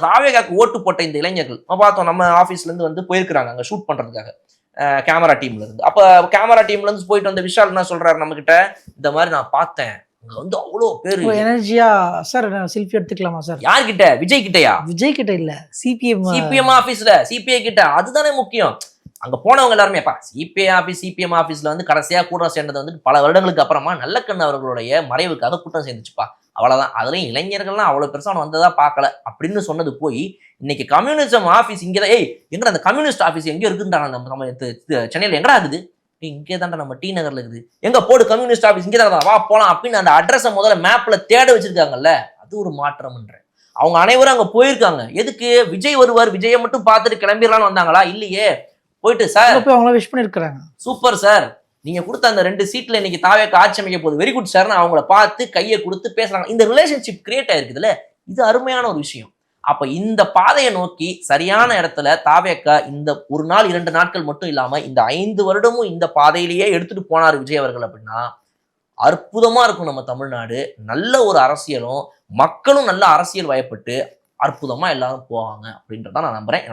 தாவேகாக்கு ஓட்டு போட்ட இந்த இளைஞர்கள் பார்த்தோம், நம்ம ஆஃபீஸ்ல இருந்து வந்து போயிருக்கிறாங்க அங்க ஷூட் பண்றதுக்காக கேமரா டீம்ல இருந்து. அப்ப கேமரா டீம்ல இருந்து போயிட்டு வந்த விஷால் என்ன சொல்றாரு நம்ம கிட்ட, இந்த மாதிரி நான் பார்த்தேன், அங்க வந்து அவ்வளோ பேரு எனர்ஜியா. சார் செல்ஃபி எடுத்துக்கலாமா சார்? யார்கிட்ட? விஜய் கிட்டயா? விஜய் கிட்ட இல்ல, சிபிஎம் ஆபீஸ்ல, சிபிஐ கிட்ட. அதுதானே முக்கியம். அங்க போனவங்க எல்லாருமே சிபிஎம் ஆபீஸ்ல வந்து கடைசியா கூட்டம் சேர்ந்தது வந்து பல வருடங்களுக்கு அப்புறமா நல்லக்கண்ணு அவர்களுடைய மறைவுக்காக கூட்டம் சேர்ந்துச்சுப்பா, அவ்வளவுதான். அதுலயும் இளைஞர்கள்லாம் அவ்வளவு பெருசா வந்ததா பார்க்கல அப்படின்னு சொன்னது போய் இன்னைக்கு கம்யூனிசம் ஆபீஸ் இங்கதான். எங்கடா அந்த கம்யூனிஸ்ட் ஆபீஸ் எங்க இருக்குன்றாங்க நம்ம சென்னையில, எங்கடா இருக்குது? இங்கே தான்டா நம்ம டி நகர்ல இருக்குது. எங்க போடு கம்யூனிஸ்ட் ஆபீஸ் இங்கே தான், வா போலாம் அப்படின்னு அந்த அட்ரஸை முதல்ல மேப்ல தேட வச்சிருக்காங்கல்ல, அது ஒரு மாற்றம்ன்ற. அவங்க அனைவரும் அங்க போயிருக்காங்க. எதுக்கு? விஜய் வருவார், விஜயை மட்டும் பார்த்துட்டு கிளம்பிடலான்னு வந்தாங்களா? இல்லையே. போயிட்டு சார் அவங்கள விஷ் பண்ணிருக்காங்க, சூப்பர் சார், நீங்க கொடுத்த அந்த 2 சீட்ல இன்னைக்கு தாவேக்கு ஆட்சி அமைக்க போகுது, வெரி குட் சார். அவங்கள பார்த்து கையை கொடுத்து பேசுறாங்க. இந்த ரிலேஷன்ஷிப் கிரியேட் ஆயிருக்குதுல்ல, இது அருமையான ஒரு விஷயம். அப்ப இந்த பாதையை நோக்கி சரியான இடத்துல தாவேக்கா இந்த ஒரு நாள் 2 நாட்கள் மட்டும் இல்லாம இந்த 5 வருடமும் இந்த பாதையிலேயே எடுத்துட்டு போனார் விஜய் அவர்கள் அப்படின்னா அற்புதமா இருக்கும் நம்ம தமிழ்நாடு. நல்ல ஒரு அரசியலும் மக்களும் நல்ல அரசியல் வயப்பட்டு அற்புதமா எல்லாரும் போவாங்க அப்படின்றத நான் நம்புறேன்.